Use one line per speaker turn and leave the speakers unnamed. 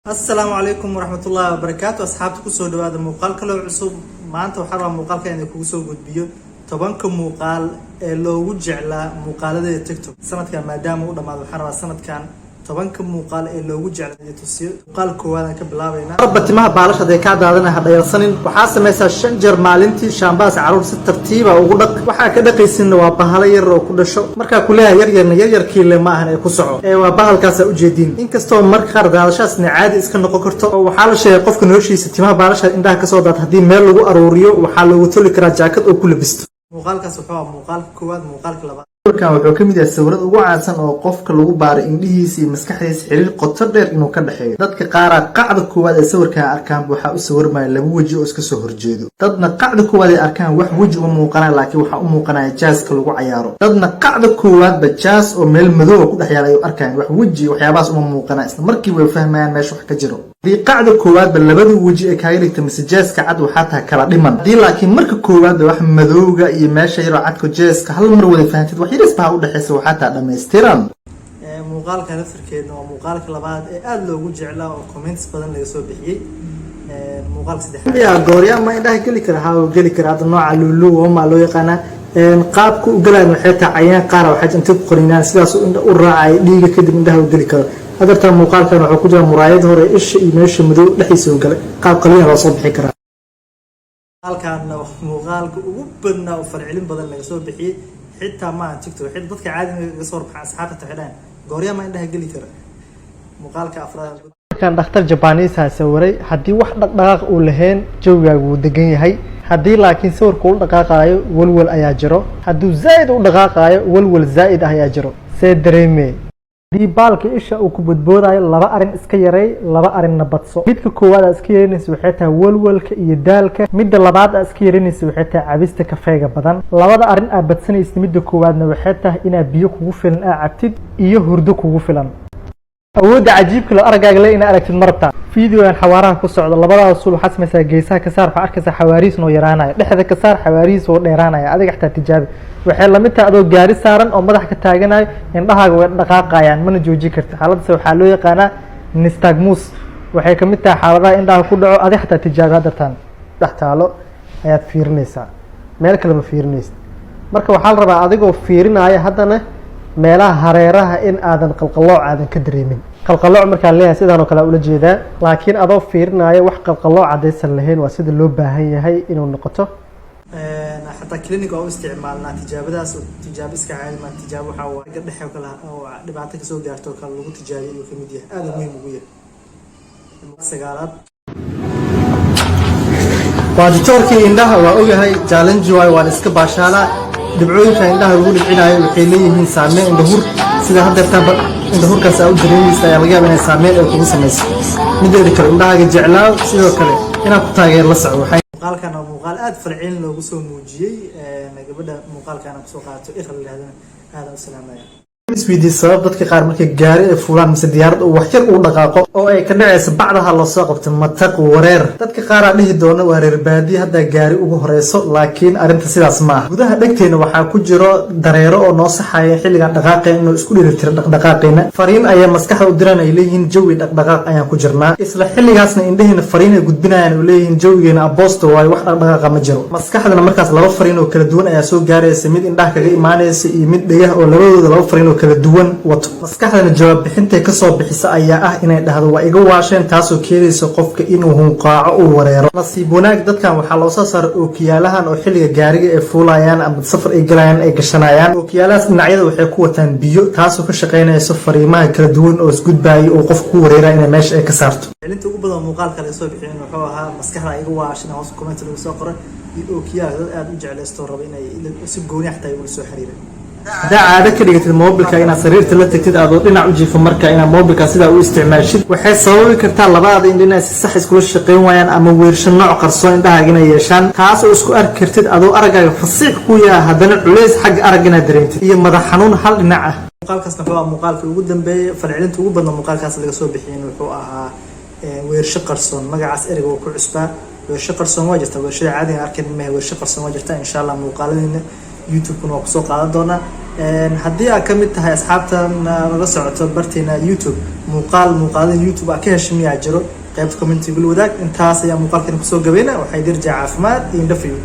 السلام عليكم ورحمة الله وبركاته. أصحابتي كسر دواد muuqaal kale cusub maanta waxaan rabaa muuqaalka inaan kugu soo gudbiyo 10 muuqaal ee loogu jeclaa muuqaaladeda TikTok sanadkan maadaama uu dhamaado waxaan rabaa sanadkan 10 muuqaal ee loogu jeclaa tusiyo muuqaal koowaad ka bilaabayna rabatimaha baalashada ka daadana hadayarsanin waxa sameeyay 5 jeer maalintii shaambaas caruur si tartiib ah ugu dhaq waxa ka dhaqaysin waa bahalo yar oo ku dhasho marka kuleeyahay yar-yarkii le ma ahan ay ku soco ee waa bahalkaas u jeedin inkastoo marka qaar daadashaasna caadi iska noqon karto oo waxa la sheegay qofka noloshiisa timaha baalashada indhaha ka soo daad hadii meel lagu aruuriyo waxa lagu toli karaa jaakad oo ku labisto muuqaalkaas wuxuu ahaa muuqaalka koowaad muuqaalka labaad marka wuxuu kamid yahay sawirada ugu caansan oo qofka lagu baaray indhihiisa iyo maskaxdiisa xiriir qoto dheer inuu ka dhaxeeyo dadka qaar qacda koowaad ee sawirka arkaan waxa uu sawirmay laba waji oo iska soo horjeedo dadna qacda koowaad ay arkaan wax waji u muuqanaa laakiin waxa uu muuqanaa jaaska lagu ciyaaro dadna qacda koowaad ba jaas oo meel madow ku dhex yaala ay arkaan wax waji waxyaabaas uma muuqanaa isla markii way fahmayaan meesha wax ka jiro dii qacda koowaad ba labada waji ee kaaga dhigtay masajaaska cad waxa taa kala dhiman dii laakiin marka koowaad wax madowga iyo meesha yar cadka jeeska hal mar wada fahamtid wax yar isbaa u dhaxaysa waxa taa dhameystiran muuqaalka lafirkeedna waa muuqaalka labaad ee aad loogu jeclaa oo comments badan laga soo bixiyay muuqaalka saddexaad yaa goorya ma indhaha gali kara ha gali kara hada nooca lulu oo ma loo yaqaan qaabku u galaan waxay taa cayaan qaar waxa inta ku qorinaan sidaas u raacay dhiiga kadib indhaha u gali karo adarta muuqaalkan wuxuu ku jira muraayad hore isha iyo meesha madow dhaxaysa oo galay qaab qaliin loo soo bixi karaa halkaana muuqaalka ugu badnaa oo farcilin badan laga soo bixiyay xitaa ma TikTok xitaa dadka caadiga laga soo baxay asxaabta taxidaan goorya ma indhaha gali kara muuqaalka afraad kan dhakhtar Japanese ha sawiray hadii wax dhaqdhaqaaq uu lahayn jawgaagu uu degan yahay hadii laakiin sawirku uu dhaqaaqayo walwal ayaa jiro haduu zaid u dhaqaaqayo walwal zaid ah ayaa jiro see dareemay dii baalka isha uu ku badboodayo laba arin iska yaray laba arin nabadso midka koowaad iska yareynaysa waxay tahay walwalka iyo daalka midda labaad iska yareynaysa waxay tahay cabista kafeega badan labada arin aad badsanaysid midda koowaadna waxay tahay inaad biyo kugu filan aad cabtid iyo hurdo kugu filan awoodda cajiibka loo aragaaga le inaad aragtid marta fiidiyoan xawaaraha ku socdo labadaas sul waxaad samaysaa geesaha ka saar arkaysa xawaariis noo yaraanaya dhexda ka saar xawaariis oo dheeraanaya adiga xitaa tijaabi waxay la mid tahay adoo gaari saaran oo madax ka taaganayo indhahaaga way dhaqaaqayaan mana joojin kartid xaaladdaas waxaa loo yaqaanaa nystagmus waxay ka mid tahay xaaladaha indhaha ku dhaco adiga xitaa tijaabi haddatan dhex taalo ayaad fiirinaysaa meel kale ma fiirinaysid marka waxaa la rabaa adigoo fiirinaya haddana meelaha hareeraha in aadan qalqalooc aadan ka dareemin qalqalooc markaa leeyahay sidaan oo kale ula jeedaa laakiin adoo fiirinaayo wax qalqalooc cadaysan lahayn waa sida loo baahan yahay inuu noqoto حتى كلينيك أو استعمالنا تجابداس وتجابس كعادي ما تجاب وحاول قد حيو كلها أو دبعتك سو جارتو كان لو تجاري وكميديا هذا مهم ويا السجارات وادتوركي عندها وأوجه هاي challenge واي وانسك باشالا دبعوي كان عندها يقول العناية وحيليه من سامع الظهور سيدا هذا تبع الظهور كساو جريمي سيالجا من سامع الكوس مس مدة ذكر عندها جعلاو سيدا كله هنا كتاجر لسعو muuqaalkan waa muuqaal aad farciin loogu soo muujiyay gabadha muuqaalkan ku soo qaato ikhla hada u salaamaya isweydiin sabab dadka qaar markay gaari ay fuulaan mise diyaarad oo wax yar u dhaqaaqo oo ay ka dhacayso bacdaha la soo qabto mataq wareer dadka qaar aan dhihi doona waa reer baadiye hadda gaari ugu horeyso laakiin arinta sidaas ma aha gudaha dhagteena waxaa ku jiro dareero oo noo saxaya xilligan dhaqaaqeen inuu isku dheelitiro dhaqdhaqaaqeena fariin ayaa maskaxda u diraan ay leeyihiin jawi dhaqdhaqaaq ayaan ku jirnaa isla xilligaasna indhaheena fariin ay gudbinayaan oo leeyihiin jawigeena aboosto waayo wax dhaqdhaqaaqa ma jiro maskaxdana markaas laba fariin oo kala duwan ayaa soo gaaraysa mid indhaha kaga imaanaysa iyo mid dhagaha oo labadooda laba fariin kala duwan wato maskaxdana jawaab bixinta ka soo bixisa ayaa ah inay dhahdo waa iga waasheen taas oo keenaysa qofka inuu hunqaaco oo wareero nasiib wanaag dadkan waxaa loo soo saaray ookiyaalahan oo xilliga gaariga ay fuulayaan ama safar ay galayaan ay gashanayaan ookiyalahaas dhinacyada waxay ku wataan biyo taasoo ka shaqeynaysa fariimaha kala duwan oo isgudbaaya oo qofku ku wareera inay meesha ay ka saarto celinta ugu badan muuqaalka la soo bixin wuxuu ahaa maskaxda iga waasheen hoos comment lagu soo qoray iyo ookiyaal dad aad u jeclaysto raba inay si gooni ah tahay ugu soo xiriiraan da caado ka dhigtid mobilka inaad sariirta la tagtid aad dhinac u jiifo marka inaad mobilka sida u isticmaashid waxay sababi kartaa labada indhina si sax iskula shaqeyn waayaan ama weersho nooc qarsoon indhahaaga inay yeeshaan taas oo isku arki kartid adoo aragaaga fasiix ku yahay haddana culays xagga aragga inaad dareentid iyo madax xanuun hal dhinac ah muuqaalkaasna wuxuu ahaa muuqaalkii ugu dambeeyay farcilinta ugu badan muuqaalkaas laga soo bixiyay wuxuu ahaa weersho qarsoon magacaas ereyga oo ku cusbaa weersho qarsoon waa jirta weershada caadiga arkin ma weersho qarsoon waa jirta insha Allah muuqaaladina YouTube kuna ku soo qaadan doona haddii aad ka mid tahay asxaabtan naga socoto barteena YouTube muuqaalada YouTube ka heshimiyaa jiro qaybta commentiga wadaag intaas ayaa muuqaalkan kusoo gabeynaa waxay dirjaa caafimaad iyo indhafiyo